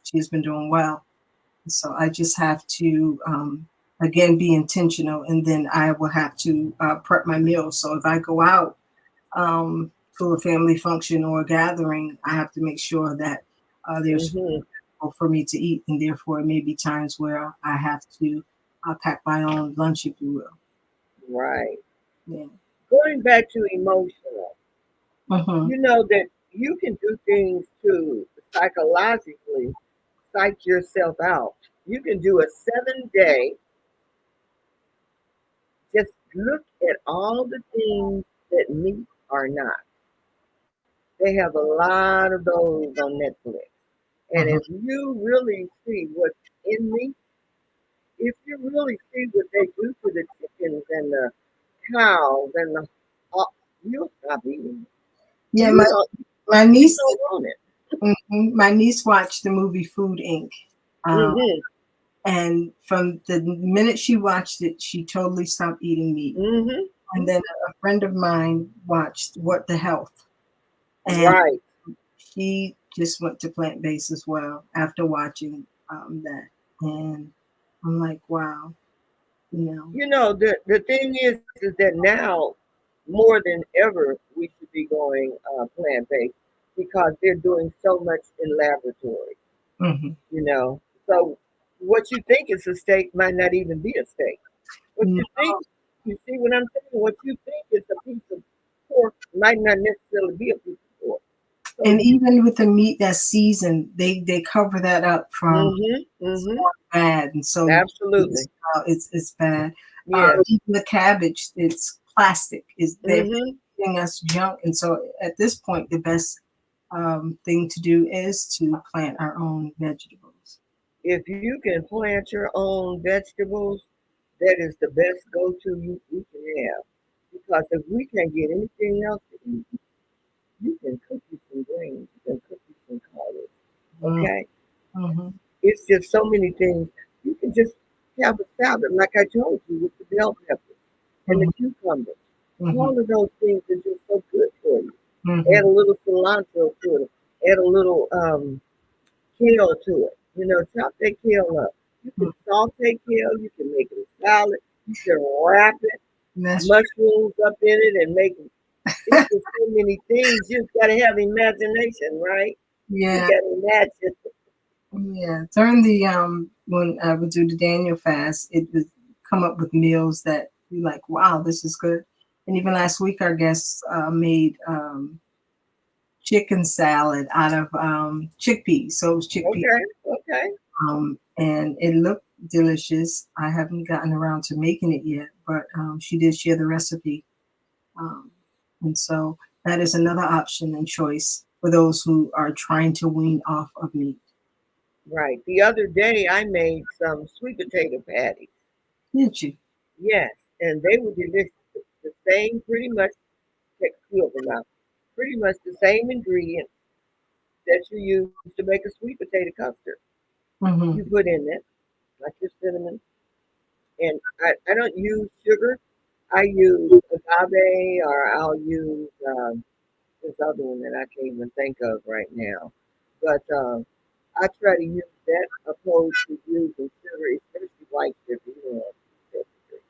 she's been doing well. So I just have to again be intentional, and then I will have to prep my meals. So if I go out to a family function or a gathering, I have to make sure that there's Mhm. food for me to eat, and therefore it may be times where I have to pack my own lunch, if you will. Right. Yeah. Going back to emotional, Mm-hmm. you know that you can do things to psychologically psych yourself out. You can do a 7 day, just look at all the things that meat are not. They have a lot of those on Netflix. And Mm-hmm. if you really see what's in meat, if you really see what they do to the chickens and the cows and the, uh, you'll stop eating. Yeah, You don't, my you niece don't want it. my niece watched the movie Food Inc. Um, Mhm. and from the minute she watched it, she totally stopped eating meat. Mhm. And then a friend of mine watched What the Health, and Right. she just went to plant based as well after watching that. And I'm like, wow, you know. You know, the thing is that now more than ever we should be going plant based because they're doing so much in laboratory. Hmm. You know, so what you think is a steak might not even be a steak. What you think, you see what I'm saying? What you think is a piece of pork might not necessarily be a piece of pork. So And you, even with the meat that's seasoned, they cover that up from mm-hmm, it's mm-hmm, going bad, and so absolutely, it's bad. yes, Even the cabbage, it's plastic. Is they're mm-hmm. giving us junk, and so at this point, the best thing to do is to plant our own vegetables. If you can plant your own vegetables, that is the best go-to you can have. Because if we can't get anything else to eat, you can cook you some greens, you can cook you some collards. Okay? Mm-hmm. It's just so many things. You can just have a salad, like I told you, with the bell peppers and the Hmm. cucumbers. Hmm. All of those things are just so good for you. Add Hmm. a little cilantro to it. Add a little kale to it. You know, chop that kale up. You can saute kale. You can make it a salad. You can wrap it, That's true. mushrooms up in it, and make it. It's just so many things. You just got to have imagination, right? You Yeah, got to imagine. yeah. During the when I would do the Daniel fast, it would come up with meals that you like. Wow, this is good. And even last week, our guests made chicken salad out of chickpeas. So it was chickpea, Okay, okay. and it looked delicious. I haven't gotten around to making it yet, but she did share the recipe, um, and so that is another option and choice for those who are trying to wean off of meat. Right. The other day, I made some sweet potato patties. Did you? Yes, and they were delicious. The same, pretty much. Take a few of them out. Pretty much the same ingredients that you use to make a sweet potato custard. You Mm-hmm. put in it, like your cinnamon. And I don't use sugar. I use agave or I'll use this other one that I can't even think of right now. But I try to use that opposed to using sugar, especially white sugar. You know, sugar.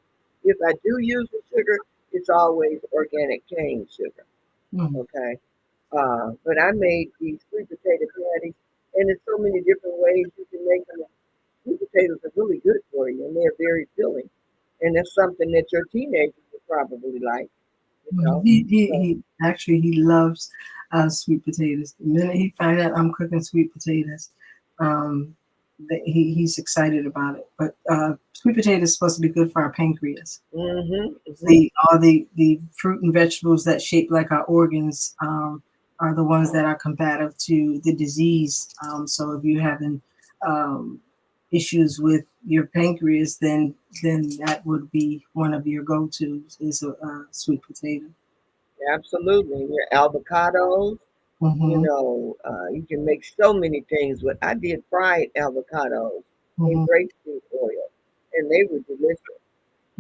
If I do use the sugar, it's always organic cane sugar. Mm-hmm. Okay. But I made these sweet potato patties, and there's so many different ways you can make them. Sweet potatoes are really good for you, and they're very filling. And that's something that your teenagers would probably like, you Mhm. know. So, He actually he loves sweet potatoes. The minute he finds out I'm cooking sweet potatoes, um, he's excited about it. But sweet potatoes is supposed to be good for our pancreas. mm-hmm, mm-hmm. The all the fruit and vegetables that shape like our organs are the ones that are combative to the disease. So if you're having um, issues with your pancreas, then that would be one of your go-tos is a sweet potato. Absolutely. And your avocados, Hmm. you can make so many things with. I did fried avocados in Hmm. grapeseed oil, and they were delicious.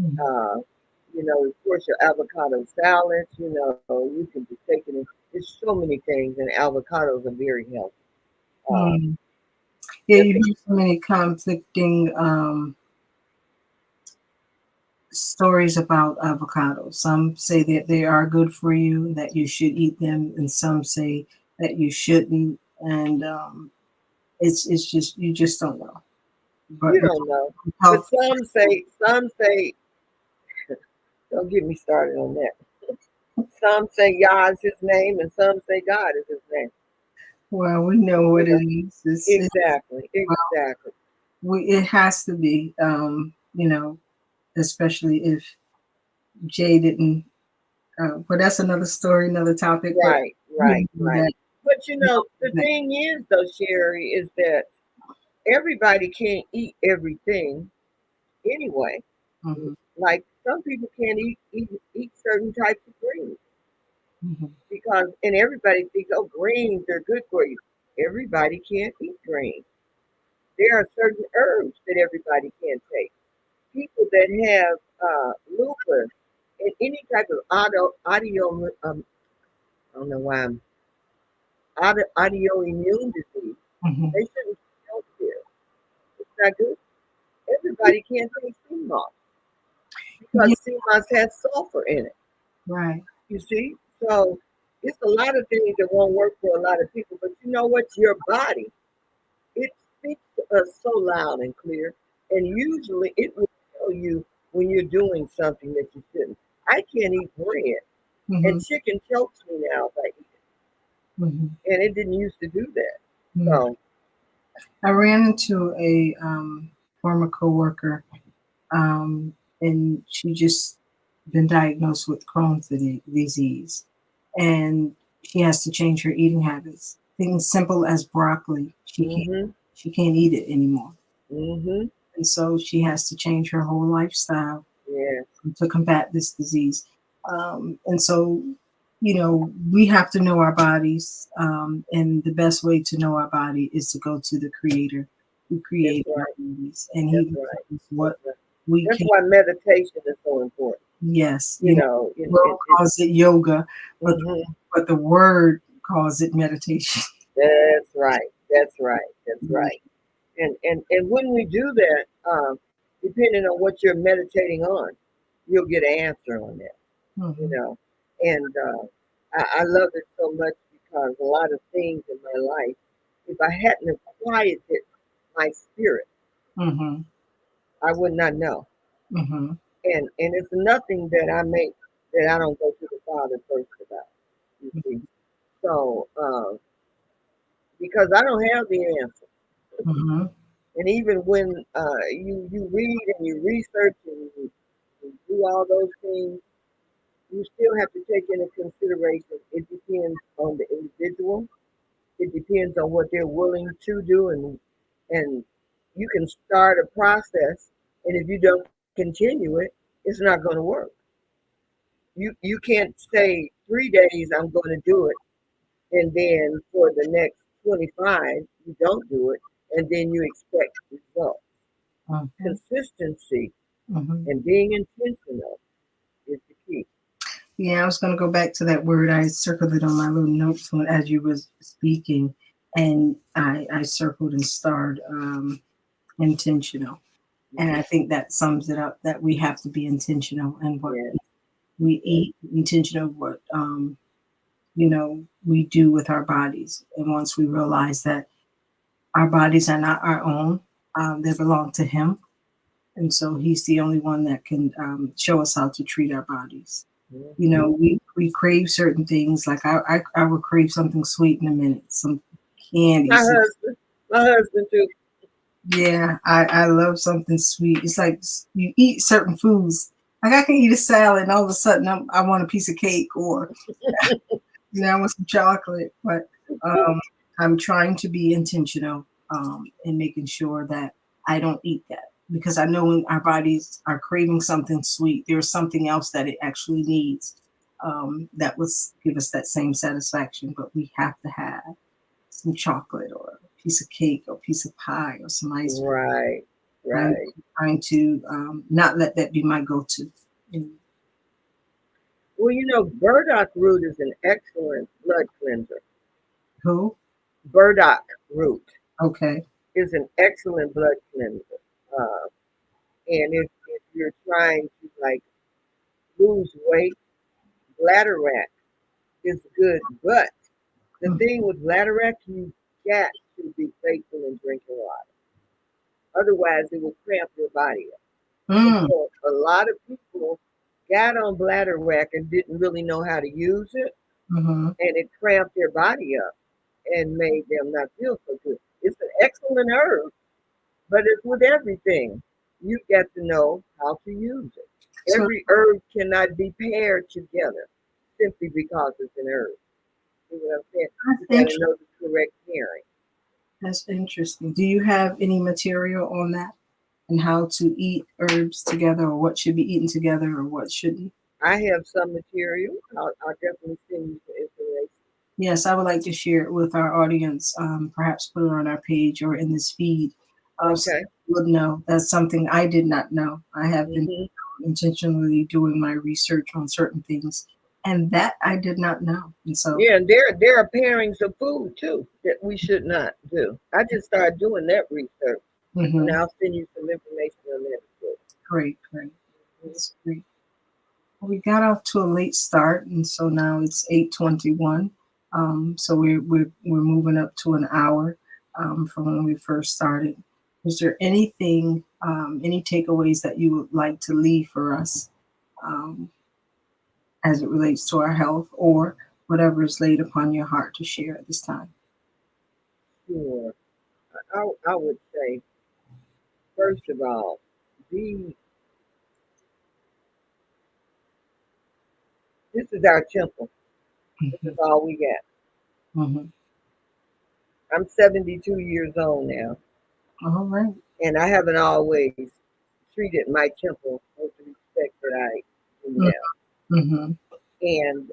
Hmm. Uh, of course, your avocado salads, you can just take it in. There's so many things, and avocados are very healthy. Uh, Hmm. Yeah, that's you hear so many conflicting stories about avocados. Some say that they are good for you, that you should eat them, and some say that you shouldn't. And it's just you just don't know. But you don't know. But health, some say Don't get me started on that. Some say Yah is his name, and some say God is his name. Well, we know You what know, it is. exactly, Well, exactly. it has to be, especially if Jay didn't. But that's another story, another topic. But Right, we right, know right. that. But We the know thing is, though, Sherry, is that everybody can't eat everything anyway. that. Hmm. Like some people can't eat certain types of greens Hmm. because, and everybody thinks, oh, greens are good for you. Everybody can't eat greens. There are certain herbs that everybody can't take. People that have lupus and any type of I don't know why I'm autoimmune disease, Hmm. they shouldn't get health care. It's not good. Everybody can't take sea moss because Yeah, sea moss has sulfur in it. right. You see, so it's a lot of things that won't work for a lot of people. But you know what? Your body, it speaks to us so loud and clear, and usually it will tell you when you're doing something that you shouldn't. I can't eat bread, and Hmm. chicken chokes me now if I eat Hmm. it, and it didn't used to do that. Hmm. So, I ran into a former coworker, and she just been diagnosed with Crohn's disease, and she has to change her eating habits. Things simple as broccoli, mhm, she can't eat it anymore, mhm, and so she has to change her whole lifestyle yes, to combat this disease. And so, we have to know our bodies, and the best way to know our body is to go to the Creator who that's created our right, bodies, and He that's will right, tell us that's what right. we That's can. why meditation is so important. Yes, You the know, world calls it yoga, but mhm. the word calls it meditation. That's right. That's right. That's right. And when we do that, depending on what you're meditating on, you'll get an answer on that. You Hmm. know, and I love it so much because a lot of things in my life, if I hadn't have quieted my spirit, Hmm. I would not know. Hmm. And it's nothing that I make that I don't go to the Father first about. You see, so because I don't have the answer. Hmm. And even when you read and you research and you do all those things, you still have to take into consideration it depends on the individual. It depends on what they're willing to do, and you can start a process, and if you don't continue it, it's not going to work. You can't say 3 days I'm going to do it, and then for the next 25 you don't do it, and then you expect results. Hmm. Consistency Hmm. and being intentional is the key. Yeah, I was going to go back to that word. I circled it on my little notes as you was speaking, and I circled and starred intentional. And I think that sums it up, that we have to be intentional in what Yeah, we yeah, eat, intentional what we do with our bodies. And once we realize that our bodies are not our own, they belong to Him, and so He's the only one that can show us how to treat our bodies. hmm We crave certain things. Like I would crave something sweet in a minute, some candy. My husband, my husband too. Yeah, I love something sweet. It's like you eat certain foods. Like I can eat a salad, and all of a sudden I want a piece of cake, or I want some chocolate. But um, I'm trying to be intentional in making sure that I don't eat that, because I know when our bodies are craving something sweet, there's something else that it actually needs, that would give us that same satisfaction. But we have to have some chocolate, or a piece of cake, or a piece of pie, or some ice cream. Right, I'm right. trying to not let that be my go-to. Mm. Well, burdock root is an excellent blood cleanser. Who? Burdock root Okay. is an excellent blood cleanser. Uh, and if you're trying to like lose weight, bladderwrack is good. But the Mm. thing with bladderwrack, you got to be faithful in drinking water. Otherwise, it will cramp your body up. And Mm. so a lot of people got on bladder whack and didn't really know how to use it, Mm-hmm. and it cramped their body up and made them not feel so good. It's an excellent herb, but it's with everything. You got to know how to use it. So Every herb cannot be paired together simply because it's an herb. See what I'm saying? that's You got to interesting. know the correct pairing. That's interesting. Do you have any material on that and how to eat herbs together, or what should be eaten together, or what shouldn't? I have some material. I'll definitely send you some information. Yes, I would like to share it with our audience. Perhaps put it on our page or in this feed. So Okay. you would know that's something I did not know. I have been Hmm. intentionally doing my research on certain things, and that I did not know. And so, Yeah, and there are pairings of food too that we should not do. I just started doing that research, and mhm, I'll send you some information on that as great, great, well. that's great. We got off to a late start, and so now it's 8:21. So we're moving up to an hour from when we first started. Is there anything, any takeaways that you would like to leave for us um, as it relates to our health, or whatever is laid upon your heart to share at this time? Sure. I would say, first of all, be this is our temple. This is Mhm. all we got. Mhm. I'm 72 years old now, All right. and I haven't always treated my temple with the respect that I do now. Mm-hmm. And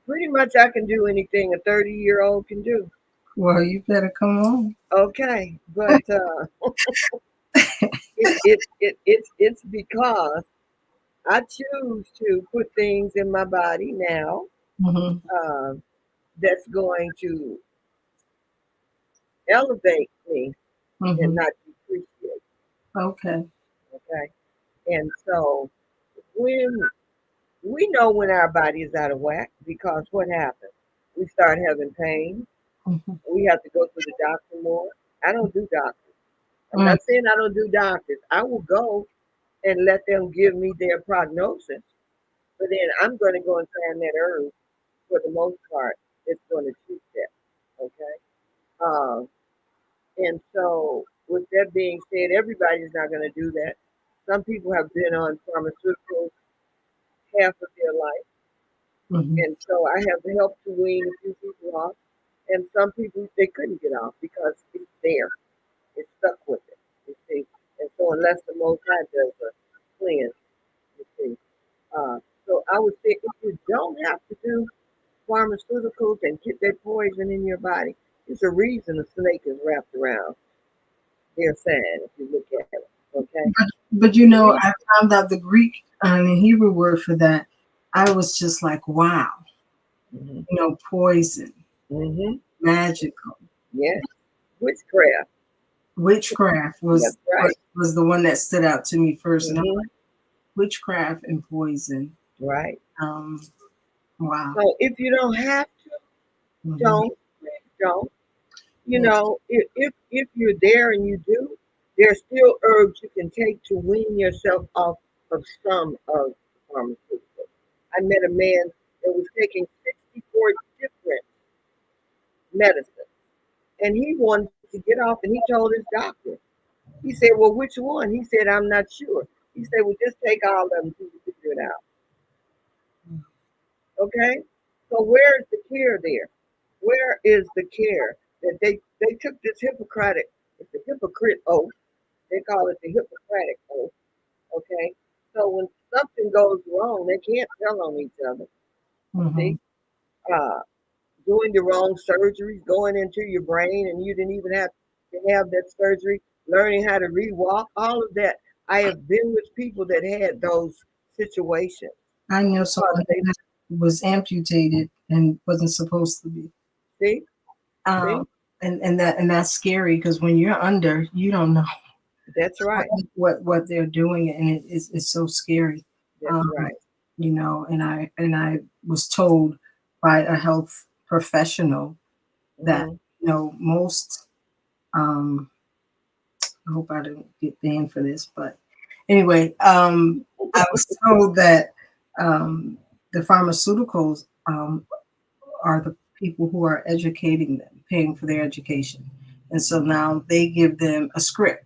pretty much I can do anything a 30-year-old can do. Well, you better come on. Okay, but it's because I choose to put things in my body now Mm-hmm. uh, that's going to elevate me and Mm-hmm. not depreciate. Okay. Okay, and so when we know when our body is out of whack, because what happens? We start having pain. Mm-hmm. We have to go to the doctor more. I don't do doctors. I'm not saying I don't do doctors. I will go and let them give me their prognosis, but then I'm going to go and find that herb for the most part. It's going to treat that. Okay. Um, and so, with that being said, everybody's not going to do that. Some people have been on pharmaceuticals half of their life, Mm-hmm. and so I have helped to wean a few people off, and some people they couldn't get off because it's there, it's stuck with it. You see, and so unless the Most High does a cleanse, you see. So I would say if you don't have to do pharmaceuticals and get that poison in your body, there's a reason a snake is wrapped around their sand if you look at it. Okay? But There's a I reason. found out the Greek and the Hebrew word for that. I was just like, wow, Hmm. poison, Hmm. magical, Yes. Witchcraft. witchcraft That's right. was the one that stood out to me first, and I'm Hmm. like, witchcraft and poison. Right. Um, wow. So if you don't have to, Hmm. don't. Please don't. You Yeah. know, if you're there and you do, there's still herbs you can take to wean yourself off of some of the pharmaceuticals. I met a man that was taking 64 different medicines, and he wanted to get off, and he told his doctor. He said, "Well, which one?" He said, "I'm not sure." He said, "Well, just take all of them until you figure it out." Okay, so where is the care there? Where is the care that they took this Hippocratic? It's a hypocrite oath. They call it the Hippocratic oath. Okay, so when something goes wrong, they can't tell on each other. Hmm. See, uh, doing the wrong surgeries, going into your brain, and you didn't even have to have that surgery. Learning how to rewalk, all of that. I have been with people that had those situations I know because someone they that was amputated and wasn't supposed to be. see, Um, see, and that's scary because when you're under, you don't know that's right, what they're doing, and it's so scary. that's Um, right. and I was told by a health professional that Hmm. most. I hope I don't get banned for this, but anyway, I was told that the pharmaceuticals are the people who are educating them, paying for their education. And so now they give them a script.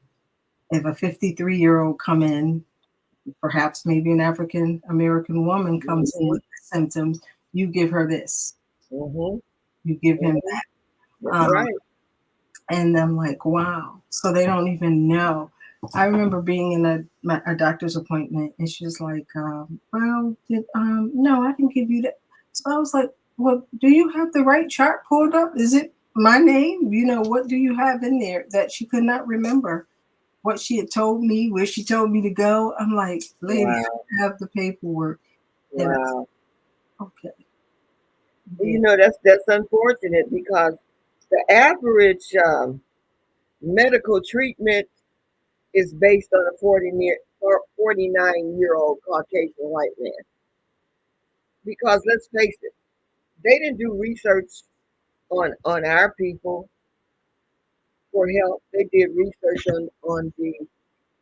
If a 53-year-old come in, perhaps maybe an African American woman comes in Mm-hmm. with symptoms, you give her this, Mm-hmm. you give him Mm-hmm. that. That's right. And I'm like, wow. So they don't even know. I remember being in a doctor's appointment, and she was like, "Well, no, I can give you that." So I was like, "Well, do you have the right chart pulled up? Is it my name? What do you have in there?" That she could not remember what she had told me, where she told me to go. I'm like, "Lady, Wow. I have the paperwork." And Wow. okay, You yeah, know, that's unfortunate because the average medical treatment is based on a 49-year-old Caucasian white man. Because let's face it, they didn't do research on our people for health. They did research on the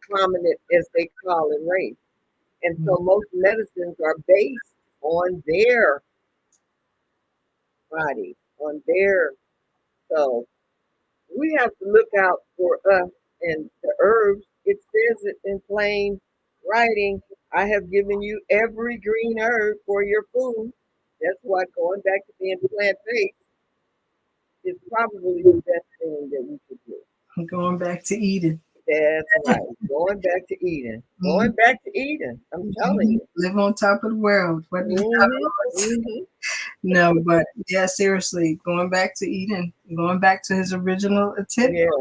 prominent, as they call it, race. And so most medicines are based on their body, on their. So we have to look out for us and the herbs. It says it in plain writing. I have given you every green herb for your food. That's why going back to being plant based is probably the best thing that we could do. I'm going back to Eden. That's right. Going back to Eden. Mhm, Going back to Eden. I'm telling mhm. you. Live on top of the world. What did Mhm. Mhm. No, but yeah, seriously, going back to Eden, going back to his original intent, Yes.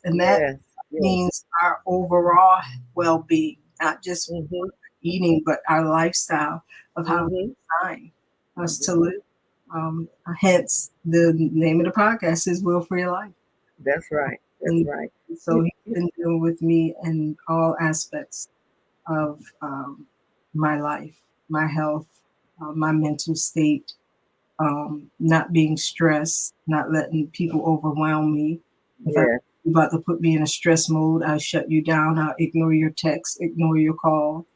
and that Yes. Yes. means our overall well-being, not just Mhm. eating, but our lifestyle of how we Mhm. design us to Mhm. live. Hence, the name of the podcast is "Will for Your Life," That's right. That's and right. so he's been dealing with me in all aspects of my life, my health, my mental state, not being stressed, not letting people overwhelm me. If I Yes. about to put me in a stress mode, I'll shut you down. I'll ignore your text, ignore your call,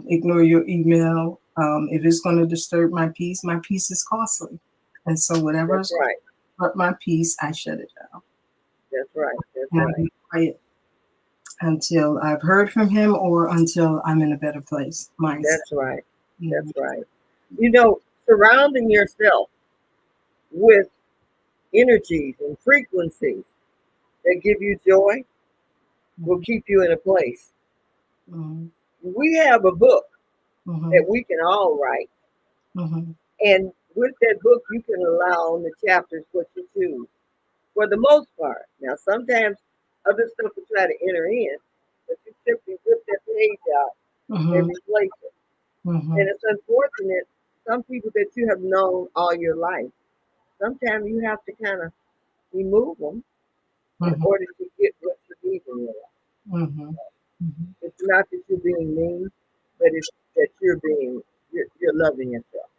ignore your email. If it's going to disturb my peace is costly. And so whatever That's is going right. to disrupt my peace, I shut it down. That's right. That's And I right. be quiet until I've heard from him or until I'm in a better place mindset. That's right. That's Mhm. right. You know, surrounding yourself with energies and frequencies that give you joy will Mhm. keep you in a place. Mhm. We have a book that Mhm. we can all write, Mhm. and with that book, you can allow on the chapters what you choose for the most part. Now, sometimes other stuff will try to enter in, but you simply rip that page out and Mhm. replace it. And Mhm. it's unfortunate, some people that you have known all your life, sometimes you have to kind of remove them in Mhm. order to get what you need in your life. Mhm. Mhm. It's not that you're being mean, but it's that you're loving yourself.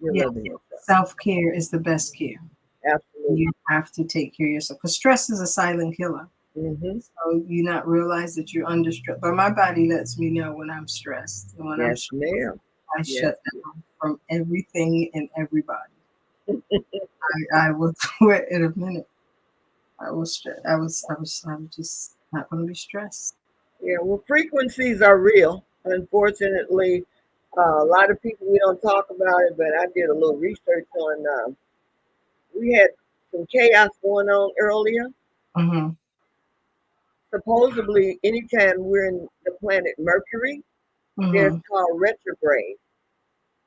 You're Yeah, loving yourself. self care is the best care. You Absolutely. have to take care of yourself because stress is a silent killer. Hmm. So you not realize that you're under stress. But my body lets me know when I'm stressed. And when I'm Yes, stressed, ma'am. I Yes. shut down from everything and everybody. I will do it in a minute. I was stressed. I'm just not going to be stressed. Yeah. Well, frequencies are real. Unfortunately, a lot of people we don't talk about it, but I did a little research on. We had some chaos going on earlier. Mm-hmm. Supposedly, anytime we're in the planet Mercury, there's Mm-hmm. called retrograde,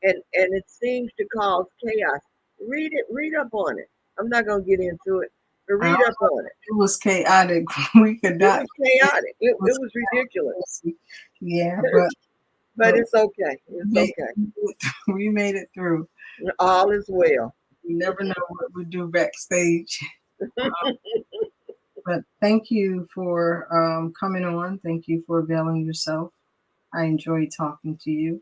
and it seems to cause chaos. Read it. Read up on it. I'm not gonna get into it, but I don't read up know. on it. It was chaotic. We could It not. was It chaotic. It was was ridiculous, chaotic. Yeah, but but it's okay. It's made, okay. we made it through. All is well. You never know what we do backstage. But thank you for coming on. Thank you for availing yourself. I enjoyed talking to you.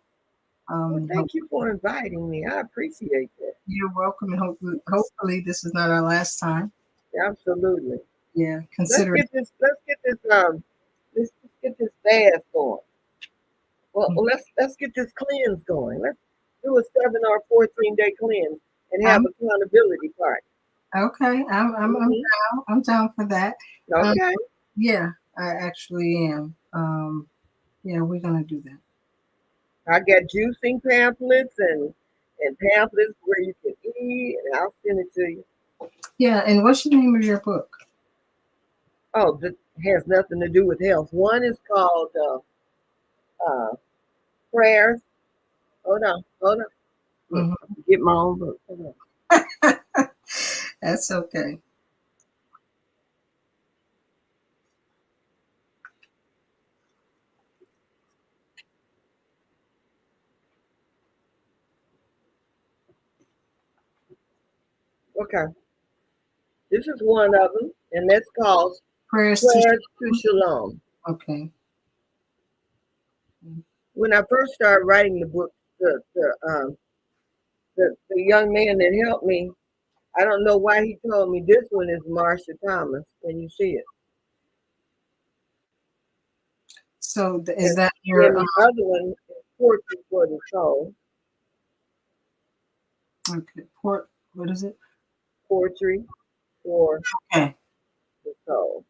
Well, And thank you for inviting me. I appreciate that. you're welcome. And hopefully, this is not our last time. Absolutely. Yeah, Let's consider it. get this. Let's get this. Let's get this fast going. Well, let's get this cleanse going. Let's do a 7 or 14 day cleanse and have I'm accountability party. okay. I'm Hmm. down. I'm down for that. Um, Okay. yeah, I actually am. Yeah, we're gonna do that. I got juicing pamphlets and pamphlets where you can eat, and I'll send it to you. Yeah, and what's the name of your book? Oh, this has nothing to do with health. One is called uh, prayers. Hold on. Look, Mhm. I get my own book. Hold That's okay. on. Okay, this is one of them, and that's called Prayers to. Prayers to Shalom. Okay. When I first started writing the book, the young man that helped me, I don't know why he told me this one is Marsha Thomas. Can you see it? So is And that then your the other one is Poetry for the Soul. okay? Port. What is it? Poetry for Okay. the Soul.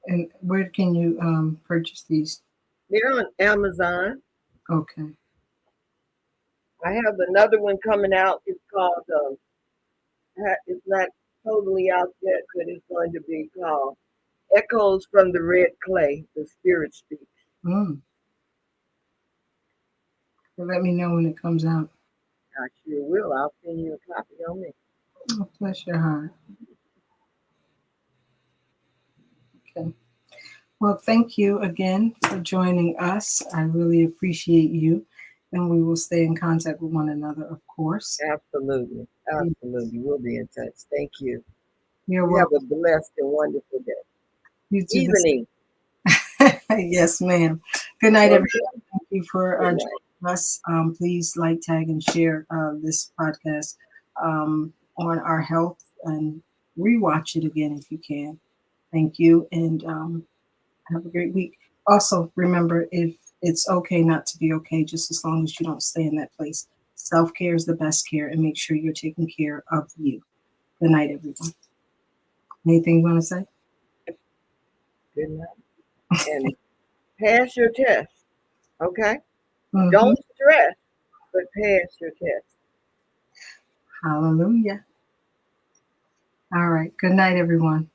And where can you purchase these? They're on Amazon. Okay. I have another one coming out. It's called, it's not totally out yet, but it's going to be called Echoes from the Red Clay, The Spirit Speaks. Mm. Well, let me know when it comes out. I sure will. I'll send you a copy on me. Oh, bless your heart. Okay. Well, thank you again for joining us. I really appreciate you, and we will stay in contact with one another, of course. Absolutely. Absolutely. We'll be in touch. Thank you. You're You have a welcome. blessed and wonderful day. You do this. Evening. Yes, ma'am. Good night, everyone. Okay. Thank you for Good night. joining us. Please like, tag, and share this podcast on our health and rewatch it again if you can. Thank you, and have a great week. Also, remember if it's okay not to be okay, just as long as you don't stay in that place. Self care is the best care, and make sure you're taking care of you. Good night, everyone. Anything you want to say? Good night. And pass your test. Okay? Hmm. Don't stress, but pass your test. Hallelujah. All right. Good night, everyone.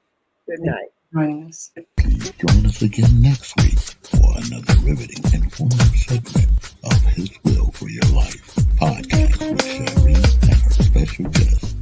Good Thank night. you for joining us. Please join us again next week for another riveting, informative segment of His Will for Your Life podcast with Sherry and her special guest,